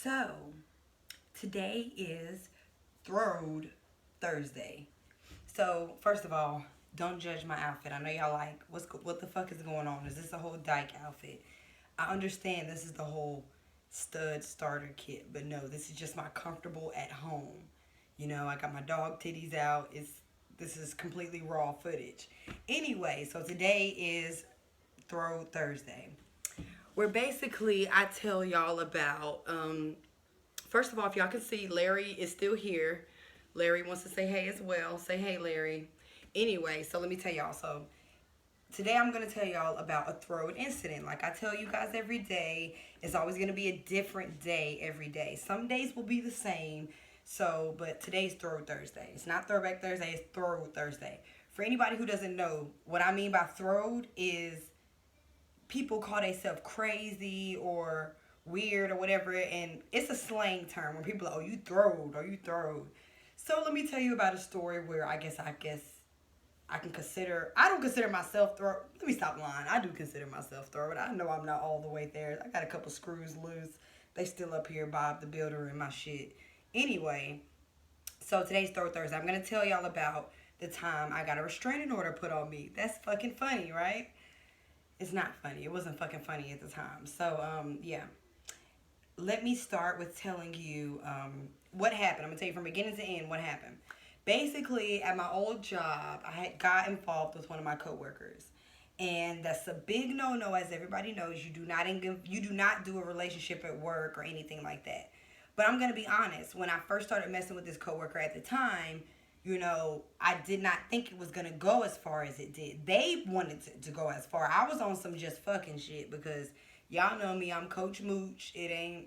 So, today is Throwed Thursday. So, first of all, don't judge my outfit. I know y'all like, what the fuck is going on? Is this a whole dyke outfit? I understand this is the whole stud starter kit, but no, this is just my comfortable at home. I got my dog titties out. This is completely raw footage. Anyway, so today is Throw Thursday. Where basically I tell y'all about first of all, if y'all can see, Larry is still here. Larry wants to say hey as well. Say hey, Larry. Anyway, so let me tell y'all. So today I'm going to tell y'all about a throwed incident. Like I tell you guys every day, it's always going to be a different day every day. Some days will be the same. So, but today's Throwed Thursday. It's not Throwback Thursday, it's Throwed Thursday. For anybody who doesn't know, what I mean by throwed is people call themselves crazy or weird or whatever, and it's a slang term when people are, oh, you throwed or you throwed. So let me tell you about a story where I guess I can consider, I don't consider myself throwed. Let me stop lying. I do consider myself throwed. I know I'm not all the way there. I got a couple screws loose. They still up here, Bob the Builder and my shit. Anyway, so today's Throw Thursday. I'm going to tell y'all about the time I got a restraining order put on me. That's fucking funny, right? It's not funny. It wasn't fucking funny at the time. So, yeah. Let me start with telling you what happened. I'm going to tell you from beginning to end what happened. Basically, at my old job, I had got involved with one of my coworkers. And that's a big no-no, as everybody knows. You do not do a relationship at work or anything like that. But I'm going to be honest. When I first started messing with this coworker at the time, I did not think it was going to go as far as it did. They wanted to go as far. I was on some just fucking shit because y'all know me. I'm Coach Mooch. It ain't,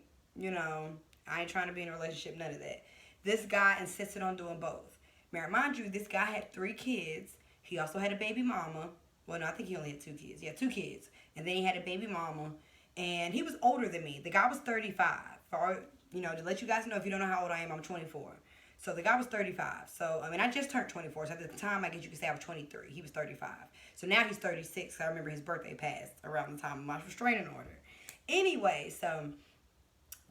I ain't trying to be in a relationship, none of that. This guy insisted on doing both. Now, remind you, this guy had 3 kids. He also had a baby mama. Well, no, I think he only had 2 kids. Yeah, 2 kids. And then he had a baby mama. And he was older than me. The guy was 35. To let you guys know, if you don't know how old I am, I'm 24. So the guy was 35. So, I just turned 24. So at the time, I guess you could say I was 23. He was 35. So now he's 36. I remember his birthday passed around the time of my restraining order. Anyway, so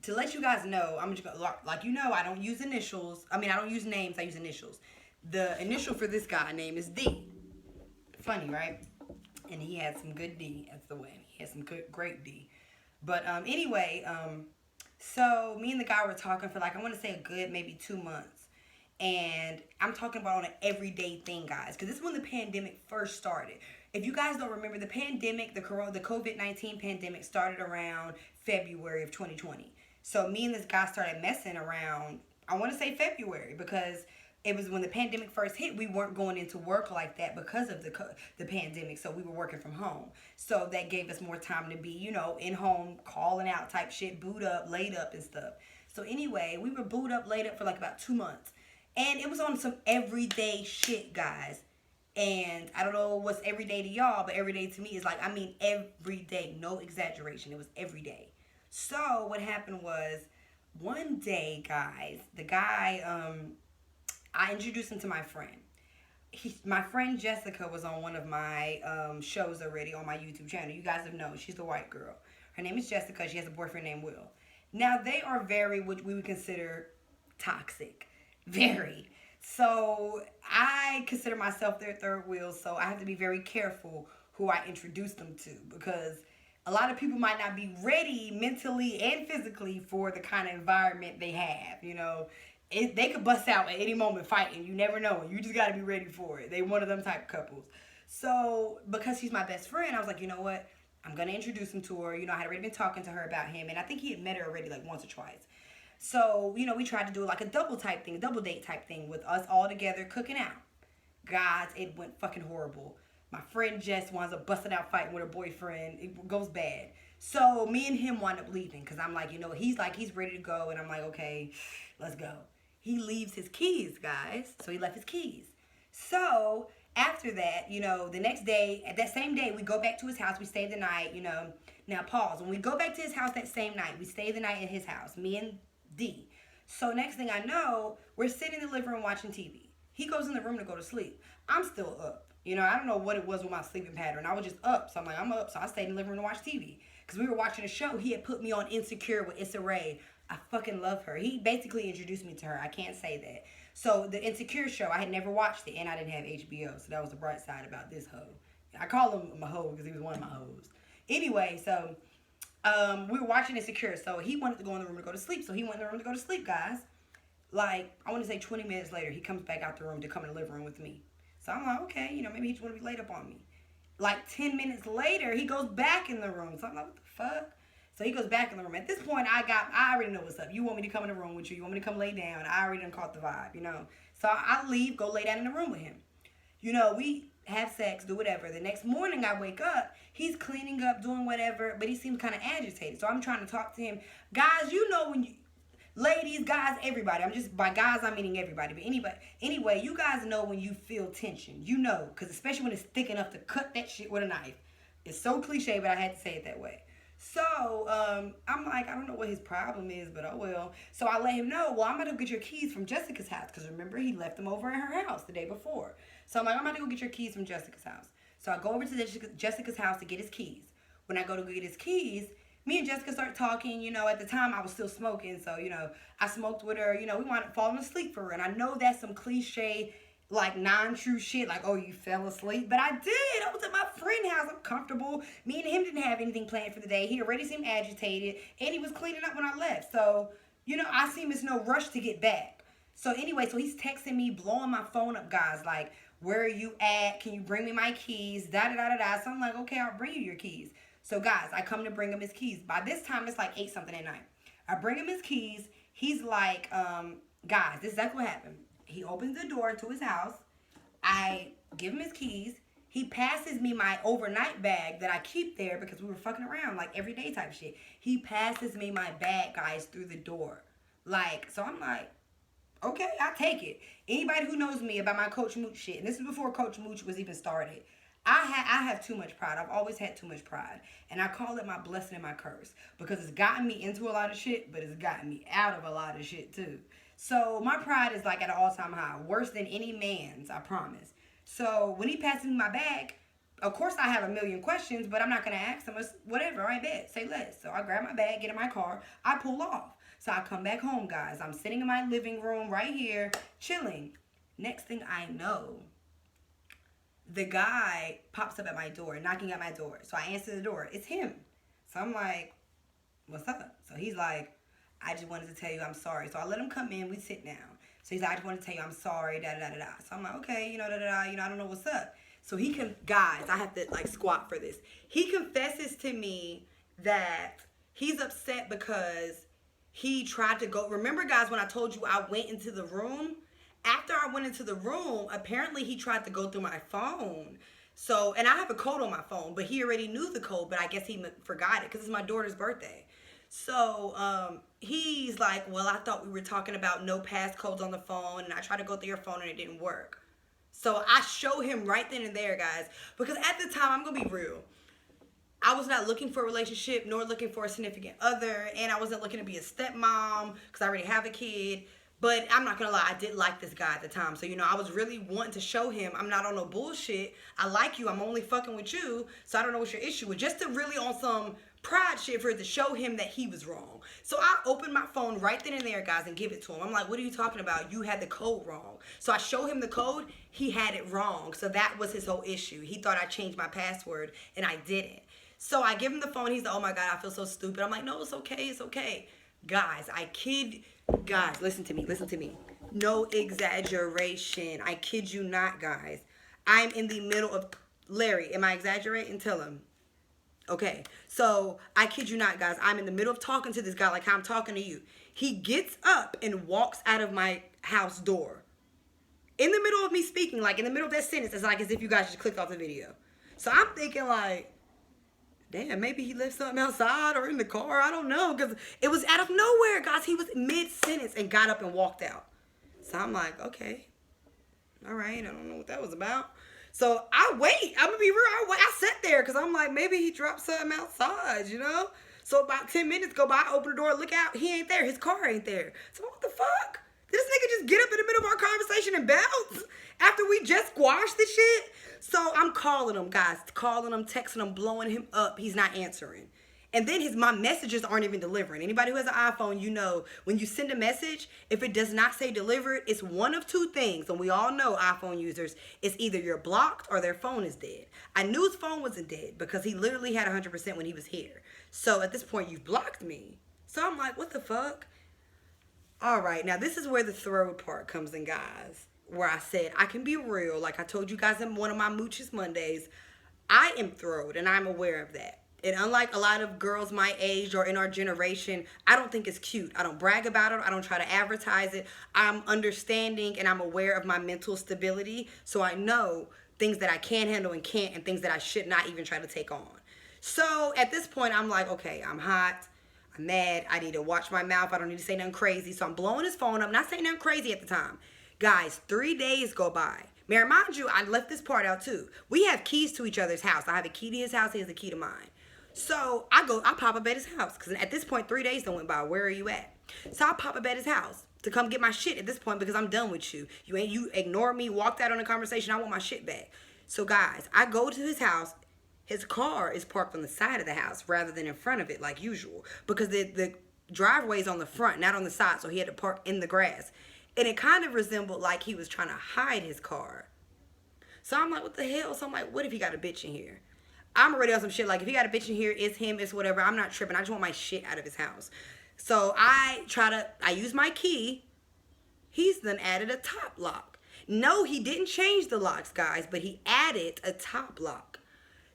to let you guys know, I'm just going to, I don't use initials. I don't use names. I use initials. The initial for this guy name is D. Funny, right? And he had some good D. That's the way. He had some good, great D. But anyway, so me and the guy were talking for I want to say a good maybe 2 months. And I'm talking about on an everyday thing, guys, because this is when the pandemic first started. If you guys don't remember, the pandemic, the COVID-19 pandemic started around February of 2020. So me and this guy started messing around, I want to say February, because it was when the pandemic first hit. We weren't going into work like that because of the pandemic, so we were working from home. So that gave us more time to be, in home, calling out type shit, boot up, laid up and stuff. So anyway, we were boot up, laid up for about 2 months. And it was on some everyday shit, guys. And I don't know what's everyday to y'all, but everyday to me is every day. No exaggeration. It was every day. So what happened was one day, guys, the guy, I introduced him to my friend. My friend Jessica was on one of my shows already on my YouTube channel. You guys have known. She's the white girl. Her name is Jessica. She has a boyfriend named Will. Now, they are very, what we would consider toxic. Very. So I consider myself their third wheel, so I have to be very careful who I introduce them to, because a lot of people might not be ready mentally and physically for the kind of environment they have. They could bust out at any moment fighting. You never know. You just got to be ready for it. They one of them type of couples. So because he's my best friend, I was like, you know what? I'm going to introduce him to her. I had already been talking to her about him, and I think he had met her already once or twice. So, we tried to do a double date type thing with us all together cooking out. Guys, it went fucking horrible. My friend Jess winds up busting out fighting with her boyfriend. It goes bad. So, me and him wind up leaving because I'm he's ready to go. And I'm like, okay, let's go. He leaves his keys, guys. So, he left his keys. So, after that, the next day, that same day, we go back to his house. We stay the night, Now, pause. When we go back to his house that same night, we stay the night in his house. Me and D. So next thing I know, we're sitting in the living room watching TV. He goes in the room to go to sleep. I'm still up. I don't know what it was with my sleeping pattern. I was just up. So I'm up. So I stayed in the living room to watch TV. because we were watching a show. He had put me on Insecure with Issa Rae. I fucking love her. He basically introduced me to her. I can't say that. So the Insecure show, I had never watched it, and I didn't have HBO, so that was the bright side about this hoe. I call him my hoe because he was one of my hoes. Anyway, so we were watching Insecure, so he wanted to go in the room to go to sleep. So he went in the room to go to sleep, guys. Like, I want to say 20 minutes later, he comes back out the room to come in the living room with me. So I'm like, okay, you know, maybe he just want to be laid up on me. Like 10 minutes later, he goes back in the room. So I'm like, what the fuck? So he goes back in the room. At this point, I already know what's up. You want me to come in the room with you. You want me to come lay down. I already done caught the vibe, you know. So I leave, go lay down in the room with him. You know, we have sex, do whatever. The next morning, I wake up. He's cleaning up, doing whatever, but he seems kind of agitated. So I'm trying to talk to him. Guys, you know when you... Ladies, guys, everybody. By guys, I'm meaning everybody. But anyway, you guys know when you feel tension. You know, because especially when it's thick enough to cut that shit with a knife. It's so cliche, but I had to say it that way. So, I'm like, I don't know what his problem is, but oh well. So I let him know, well, I'm going to go get your keys from Jessica's house. Because remember, he left them over at her house the day before. So I'm like, I'm going to go get your keys from Jessica's house. So I go over to Jessica's house to get his keys. When I go to get his keys, me and Jessica start talking. You know, at the time I was still smoking. So, you know, I smoked with her. You know, we wound up falling asleep for her. And I know that's some cliche, like, non-true shit. Like, oh, you fell asleep. But I did. I was at my friend's house. I'm comfortable. Me and him didn't have anything planned for the day. He already seemed agitated. And he was cleaning up when I left. So, you know, I seem it's no rush to get back. So, anyway, so he's texting me, blowing my phone up, guys. Like, where are you at? Can you bring me my keys? Da-da-da-da-da. So I'm like, okay, I'll bring you your keys. So, guys, I come to bring him his keys. By this time, it's like 8 something at night. I bring him his keys. He's like, guys, this is exactly what happened. He opens the door to his house. I give him his keys. He passes me my overnight bag that I keep there because we were fucking around, like, everyday type shit. He passes me my bag, guys, through the door. Like, so I'm like, okay, I'll take it. Anybody who knows me about my Coach Mooch shit, and this is before Coach Mooch was even started, I have too much pride. I've always had too much pride. And I call it my blessing and my curse. Because it's gotten me into a lot of shit, but it's gotten me out of a lot of shit too. So my pride is like at an all-time high. Worse than any man's, I promise. So when he passes me my bag, of course I have a million questions, but I'm not going to ask him. It's whatever, all right, bet, say less. So I grab my bag, get in my car, I pull off. So I come back home, guys. I'm sitting in my living room right here, chilling. Next thing I know, the guy pops up at my door, knocking at my door. So I answer the door. It's him. So I'm like, what's up? So he's like, I just wanted to tell you I'm sorry. So I let him come in. We sit down. So he's like, I just wanted to tell you I'm sorry, da-da-da-da-da. So I'm like, okay, you know, da-da-da, you know, I don't know what's up. So he can, guys, I have to, like, squat for this. He confesses to me that he's upset because he tried to go. Remember, guys, when I told you I went into the room? After I went into the room, apparently he tried to go through my phone. So, and I have a code on my phone, but he already knew the code, but I guess he forgot it because it's my daughter's birthday. So, he's like, well, I thought we were talking about no passcodes on the phone, and I tried to go through your phone and it didn't work. So I show him right then and there, guys, because at the time, I'm going to be real. I was not looking for a relationship nor looking for a significant other, and I wasn't looking to be a stepmom because I already have a kid. But I'm not going to lie, I did like this guy at the time. So, you know, I was really wanting to show him I'm not on no bullshit. I like you. I'm only fucking with you. So I don't know what your issue is. Just to really on some pride shit for it to show him that he was wrong. So I opened my phone right then and there, guys, and give it to him. I'm like, what are you talking about? You had the code wrong. So I show him the code. He had it wrong. So that was his whole issue. He thought I changed my password, and I didn't. So I give him the phone. He's like, oh, my God, I feel so stupid. I'm like, no, it's okay. It's okay. Guys, guys, listen to me. No exaggeration. I kid you not, guys. I'm in the middle of, Larry, am I exaggerating? Tell him. Okay, so I kid you not, guys. I'm in the middle of talking to this guy like how I'm talking to you. He gets up and walks out of my house door. In the middle of me speaking, like in the middle of that sentence, it's like as if you guys just clicked off the video. So I'm thinking like, damn, maybe he left something outside or in the car. I don't know. Because it was out of nowhere, guys. He was mid-sentence and got up and walked out. So I'm like, okay. All right. I don't know what that was about. So I wait. I'm going to be real. I sat there because I'm like, maybe he dropped something outside, you know? So about 10 minutes go by. I open the door, look out. He ain't there. His car ain't there. So what the fuck? Did this nigga just get up in the middle of our conversation and bounce after we just squashed the shit? So I'm calling him, guys. Calling him, texting him, blowing him up. He's not answering. And then my messages aren't even delivering. Anybody who has an iPhone, you know, when you send a message, if it does not say delivered, it's one of two things. And we all know iPhone users, it's either you're blocked or their phone is dead. I knew his phone wasn't dead because he literally had 100% when he was here. So at this point, you've blocked me. So I'm like, what the fuck? All right, now this is where the throwed part comes in, guys. Where I said, I can be real. Like I told you guys in one of my Mooches Mondays, I am throwed and I'm aware of that. And unlike a lot of girls my age or in our generation, I don't think it's cute. I don't brag about it. I don't try to advertise it. I'm understanding and I'm aware of my mental stability. So I know things that I can handle and can't, and things that I should not even try to take on. So at this point, I'm like, okay, I'm hot. I'm mad. I need to watch my mouth. I don't need to say nothing crazy. So I'm blowing his phone up. Not saying nothing crazy at the time. Guys, 3 days go by. May I remind you, I left this part out too. We have keys to each other's house. I have a key to his house. He has a key to mine. So I pop up at his house. Because at this point, 3 days done went by. Where are you at? So I pop up at his house to come get my shit at this point because I'm done with you. You ignored me, walked out on a conversation. I want my shit back. So guys, I go to his house. His car is parked on the side of the house rather than in front of it like usual. Because the driveway is on the front, not on the side. So he had to park in the grass. And it kind of resembled like he was trying to hide his car. So I'm like, what the hell? So I'm like, what if he got a bitch in here? I'm already on some shit. Like, if he got a bitch in here, it's him, it's whatever. I'm not tripping. I just want my shit out of his house. So I use my key. He's then added a top lock. No, he didn't change the locks, guys, but he added a top lock.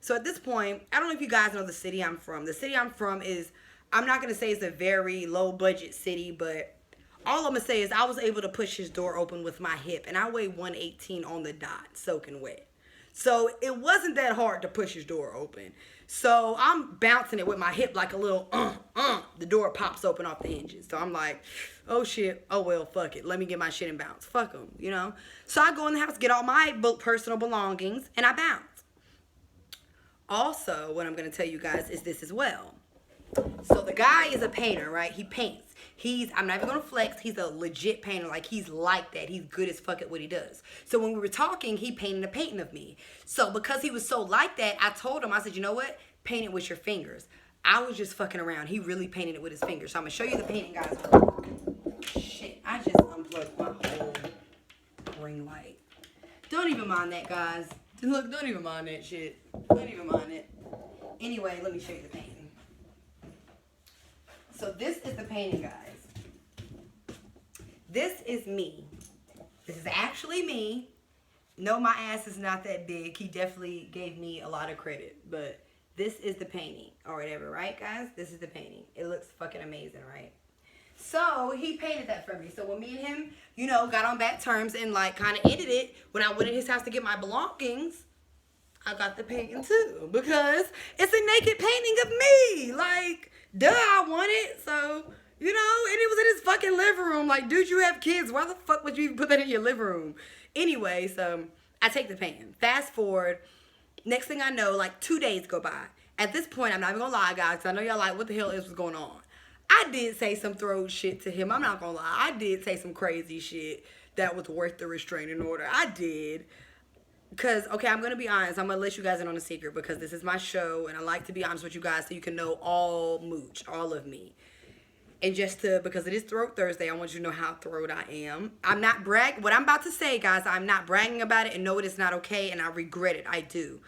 So at this point, I don't know if you guys know the city I'm from. The city I'm from is, I'm not going to say it's a very low budget city, but all I'm going to say is I was able to push his door open with my hip, and I weigh 118 on the dot, soaking wet. So it wasn't that hard to push his door open. So I'm bouncing it with my hip like a little, the door pops open off the hinges. So I'm like, oh shit, oh well, fuck it. Let me get my shit and bounce. Fuck him, you know? So I go in the house, get all my personal belongings, and I bounce. Also, what I'm going to tell you guys is this as well. So the guy is a painter, right? He paints. I'm not even going to flex. He's a legit painter. Like, he's like that. He's good as fuck at what he does. So when we were talking, he painted a painting of me. So because he was so like that, I told him, I said, you know what? Paint it with your fingers. I was just fucking around. He really painted it with his fingers. So I'm going to show you the painting, guys. Shit, I just unplugged my whole ring light. Don't even mind that, guys. Look, don't even mind that shit. Don't even mind it. Anyway, let me show you the painting. So this is the painting, guys. This is me. This is actually me. No, my ass is not that big. He definitely gave me a lot of credit. But this is the painting or whatever, right, guys? This is the painting. It looks fucking amazing, right? So he painted that for me. So when me and him, you know, got on bad terms and like kind of ended it, when I went in his house to get my belongings, I got the painting too. Because it's a naked painting of me. Like, duh, I want it. So, you know, and it was in his fucking living room. Like, dude, you have kids. Why the fuck would you even put that in your living room? Anyway, so I take the painting. Fast forward. Next thing I know, like 2 days go by. At this point, I'm not even gonna lie, guys, because I know y'all like, what the hell is what's going on? I did say some throw shit to him. I'm not gonna lie. I did say some crazy shit that was worth the restraining order. I did. Because, okay, I'm going to be honest. I'm going to let you guys in on a secret because this is my show. And I like to be honest with you guys so you can know all Mooch, all of me. And because it is Throat Thursday, I want you to know how throwed I am. I'm not bragging. What I'm about to say, guys, I'm not bragging about it. And no, it is not okay. And I regret it. I do.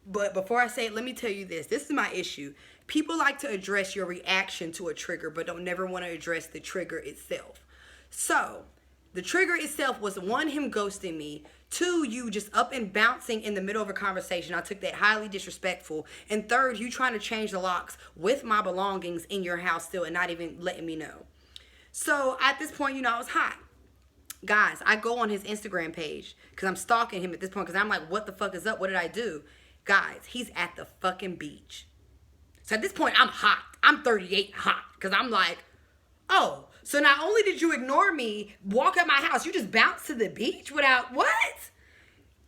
But before I say it, let me tell you this. This is my issue. People like to address your reaction to a trigger, but don't never want to address the trigger itself. So, the trigger itself was, one, him ghosting me. Two, you just up and bouncing in the middle of a conversation. I took that highly disrespectful. And third, you trying to change the locks with my belongings in your house still and not even letting me know. So, at this point, you know, I was hot. Guys, I go on his Instagram page because I'm stalking him at this point because I'm like, what the fuck is up? What did I do? Guys, he's at the fucking beach. So at this point, I'm hot. I'm 38 hot because I'm like, oh, so not only did you ignore me, walk at my house, you just bounced to the beach without what?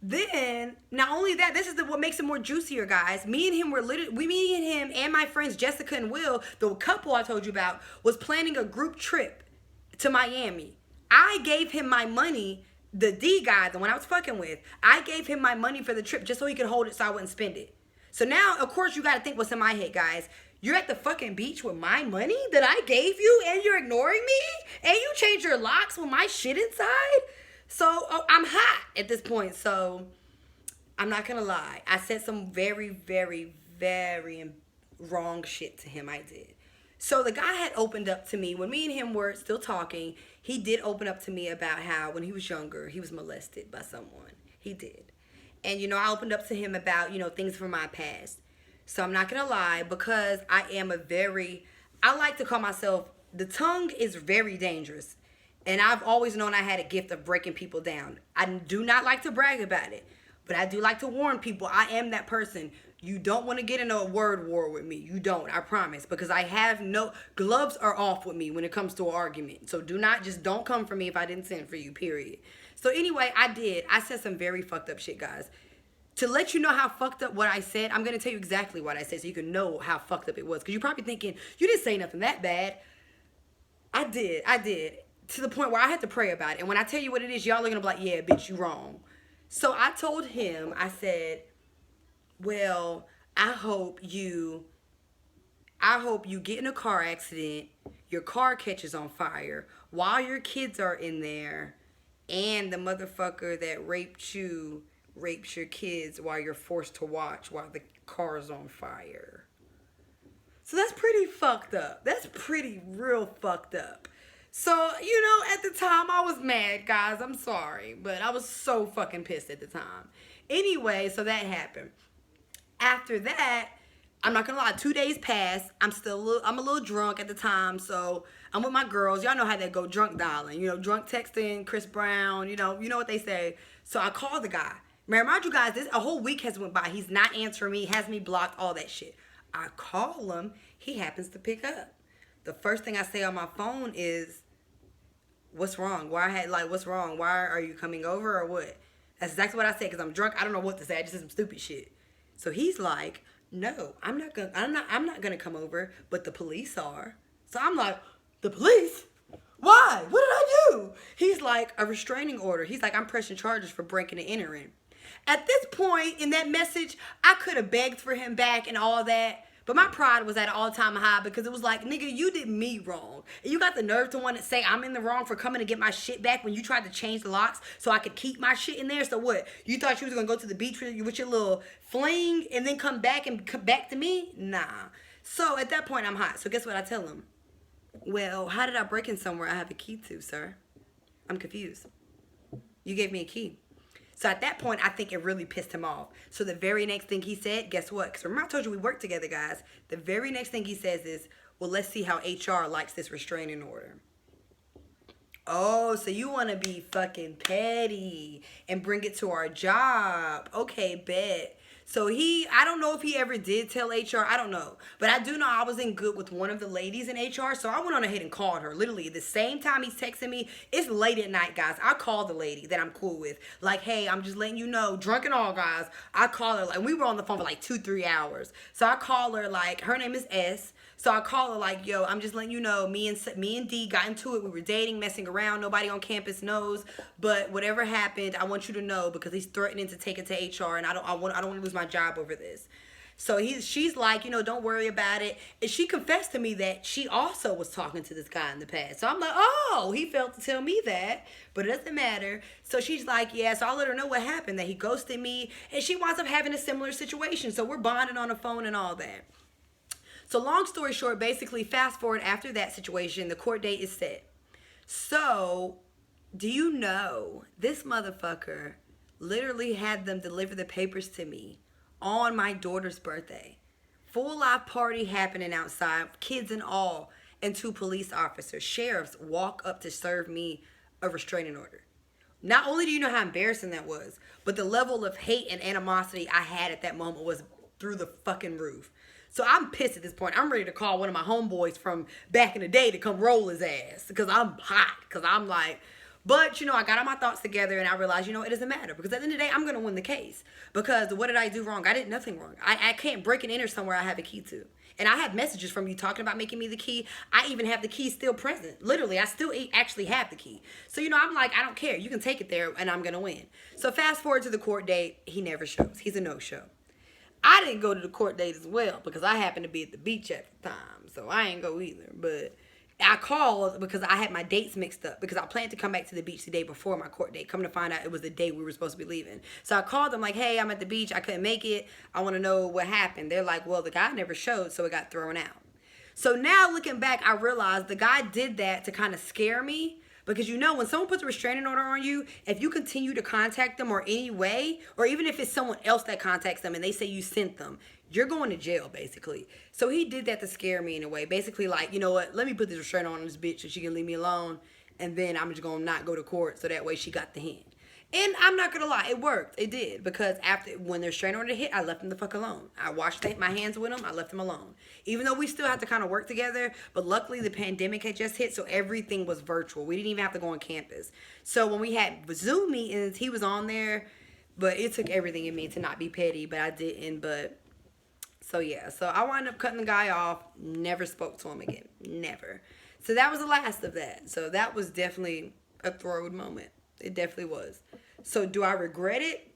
Then, not only that, this is what makes it more juicier, guys. Me and him me and him and my friends Jessica and Will, the couple I told you about, was planning a group trip to Miami. I gave him my money, the D guy, the one I was fucking with. I gave him my money for the trip just so he could hold it so I wouldn't spend it. So now, of course, you got to think what's in my head, guys. You're at the fucking beach with my money that I gave you and you're ignoring me? And you change your locks with my shit inside? So I'm hot at this point. So I'm not going to lie. I said some very, very, very wrong shit to him. I did. So the guy had opened up to me. When me and him were still talking, he did open up to me about how when he was younger, he was molested by someone. He did. And, you know, I opened up to him about, you know, things from my past. So I'm not going to lie, because I am I like to call myself, the tongue is very dangerous. And I've always known I had a gift of breaking people down. I do not like to brag about it, but I do like to warn people. I am that person. You don't want to get in a word war with me. You don't, I promise. Because I have gloves are off with me when it comes to an argument. So don't come for me if I didn't send for you, period. So anyway, I said some very fucked up shit, guys. To let you know how fucked up what I said, I'm going to tell you exactly what I said so you can know how fucked up it was. Because you're probably thinking, you didn't say nothing that bad. I did. To the point where I had to pray about it. And when I tell you what it is, y'all are going to be like, yeah, bitch, you wrong. So I told him, I said, well, I hope you get in a car accident, your car catches on fire while your kids are in there, and the motherfucker that rapes you rapes your kids while you're forced to watch while the car's on fire. So that's pretty fucked up. That's pretty real fucked up. So, you know, at the time I was mad, guys. I'm sorry. But I was so fucking pissed at the time. Anyway, so that happened. After that, I'm not gonna lie, 2 days passed. I'm a little drunk at the time, so I'm with my girls. Y'all know how they go, drunk dialing. You know, drunk texting, Chris Brown, you know what they say. So I call the guy. Remind you guys, a whole week has went by. He's not answering me, has me blocked, all that shit. I call him. He happens to pick up. The first thing I say on my phone is, what's wrong? What's wrong? Why are you coming over or what? That's exactly what I said because I'm drunk. I don't know what to say. I just said some stupid shit. So he's like, no, I'm not gonna come over, but the police are. So I'm like, the police? Why? What did I do? He's like, a restraining order. He's like, I'm pressing charges for breaking and entering. At this point in that message, I could have begged for him back and all that. But my pride was at an all-time high because it was like, nigga, you did me wrong. And you got the nerve to want to say I'm in the wrong for coming to get my shit back when you tried to change the locks so I could keep my shit in there. So what? You thought you was going to go to the beach with your little fling and then come back to me? Nah. So at that point, I'm hot. So guess what I tell him? Well, how did I break in somewhere I have a key to, sir? I'm confused. You gave me a key. So at that point, I think it really pissed him off. So the very next thing he said, guess what? Because remember I told you we work together, guys. The very next thing he says is, well, let's see how HR likes this restraining order. Oh, so you want to be fucking petty and bring it to our job. Okay, bet. So I don't know if he ever did tell HR. I don't know. But I do know I was in good with one of the ladies in HR. So I went on ahead and called her. Literally, the same time he's texting me. It's late at night, guys. I called the lady that I'm cool with. Like, hey, I'm just letting you know, drunk and all, guys. I call her. Like, we were on the phone for like 2-3 hours. So I call her, like, her name is S. So I call her like, yo, I'm just letting you know, me and D got into it. We were dating, messing around. Nobody on campus knows. But whatever happened, I want you to know because he's threatening to take it to HR, and I don't want to lose my job over this. So she's like, you know, don't worry about it. And she confessed to me that she also was talking to this guy in the past. So I'm like, oh, he failed to tell me that, but it doesn't matter. So she's like, yeah, so I'll let her know what happened, that he ghosted me, and she winds up having a similar situation. So we're bonding on the phone and all that. So long story short, basically fast forward after that situation, the court date is set. So do you know this motherfucker literally had them deliver the papers to me on my daughter's birthday. Full live party happening outside, kids and all, and 2 police officers, sheriffs, walk up to serve me a restraining order. Not only do you know how embarrassing that was, but the level of hate and animosity I had at that moment was through the fucking roof. So I'm pissed at this point. I'm ready to call one of my homeboys from back in the day to come roll his ass because I'm hot. Because I'm like, but, you know, I got all my thoughts together and I realized, you know, it doesn't matter. Because at the end of the day, I'm going to win the case. Because what did I do wrong? I did nothing wrong. I can't break and enter somewhere I have a key to. And I have messages from you talking about making me the key. I even have the key still present. Literally, I still actually have the key. So, you know, I'm like, I don't care. You can take it there and I'm going to win. So fast forward to the court date. He never shows. He's a no-show. I didn't go to the court date as well because I happened to be at the beach at the time, so I ain't go either. But I called because I had my dates mixed up because I planned to come back to the beach the day before my court date. Come to find out, it was the day we were supposed to be leaving. So I called them like, hey, I'm at the beach. I couldn't make it. I want to know what happened. They're like, well, the guy never showed, so it got thrown out. So now looking back, I realized the guy did that to kind of scare me. Because you know, when someone puts a restraining order on you, if you continue to contact them or any way, or even if it's someone else that contacts them and they say you sent them, you're going to jail, basically. So he did that to scare me in a way. Basically, like, you know what, let me put this restraining on this bitch so she can leave me alone, and then I'm just going to not go to court so that way she got the hint. And I'm not gonna lie, it worked. It did. Because after, when their restraining order hit, I left him the fuck alone. I washed my hands with him. I left him alone. Even though we still have to kind of work together, but luckily the pandemic had just hit, so everything was virtual. We didn't even have to go on campus. So when we had Zoom meetings, he was on there, but it took everything in me to not be petty, but I didn't. But so yeah, so I wound up cutting the guy off. Never spoke to him again. Never. So that was the last of that. So that was definitely a throwed moment. It definitely was. So do I regret it?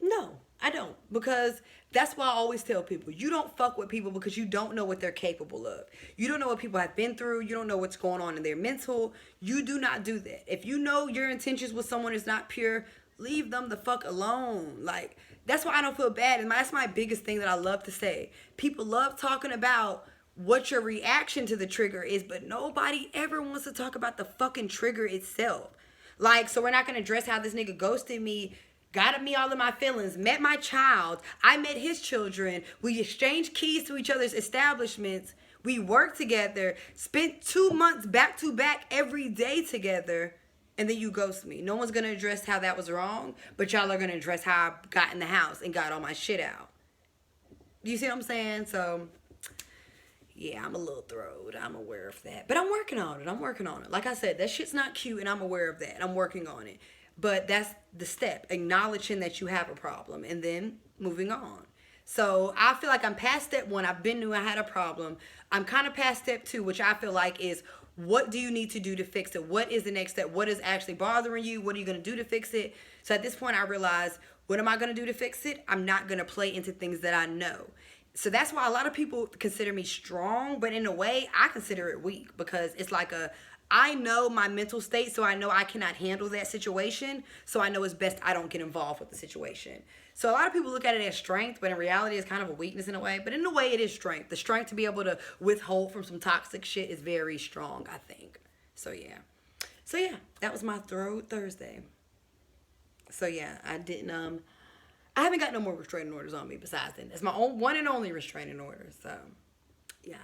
No, I don't. Because that's why I always tell people, you don't fuck with people because you don't know what they're capable of. You don't know what people have been through. You don't know what's going on in their mental. You do not do that. If you know your intentions with someone is not pure, leave them the fuck alone. Like, that's why I don't feel bad. And that's my biggest thing that I love to say. People love talking about what your reaction to the trigger is, but nobody ever wants to talk about the fucking trigger itself. Like, so we're not going to address how this nigga ghosted me, got at me all of my feelings, met my child, I met his children, we exchanged keys to each other's establishments, we worked together, spent 2 months back to back every day together, and then you ghost me. No one's going to address how that was wrong, but y'all are going to address how I got in the house and got all my shit out. You see what I'm saying? So yeah, I'm a little throwed. I'm aware of that. But I'm working on it. I'm working on it. Like I said, that shit's not cute, and I'm aware of that. I'm working on it. But that's the step. Acknowledging that you have a problem, and then moving on. So I feel like I'm past step 1. I've been knew I had a problem. I'm kind of past step 2, which I feel like is, what do you need to do to fix it? What is the next step? What is actually bothering you? What are you going to do to fix it? So at this point, I realize, what am I going to do to fix it? I'm not going to play into things that I know. So that's why a lot of people consider me strong, but in a way, I consider it weak, because it's like I know my mental state, so I know I cannot handle that situation, so I know it's best I don't get involved with the situation. So a lot of people look at it as strength, but in reality, it's kind of a weakness in a way. But in a way, it is strength. The strength to be able to withhold from some toxic shit is very strong, I think. So yeah. So yeah, that was my Throwed Thursday. So yeah, I haven't got no more restraining orders on me besides that. It's my own one and only restraining order. So, yeah.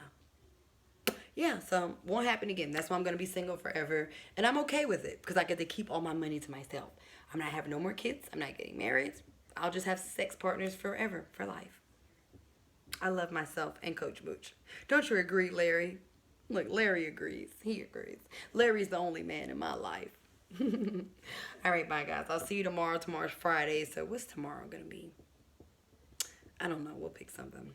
Yeah, so won't happen again. That's why I'm going to be single forever. And I'm okay with it because I get to keep all my money to myself. I'm not having no more kids. I'm not getting married. I'll just have sex partners forever, for life. I love myself and Coach Mooch. Don't you agree, Larry? Look, Larry agrees. He agrees. Larry's the only man in my life. All right, bye guys. I'll see you tomorrow. Tomorrow's Friday. So what's tomorrow gonna be? I don't know. We'll pick something.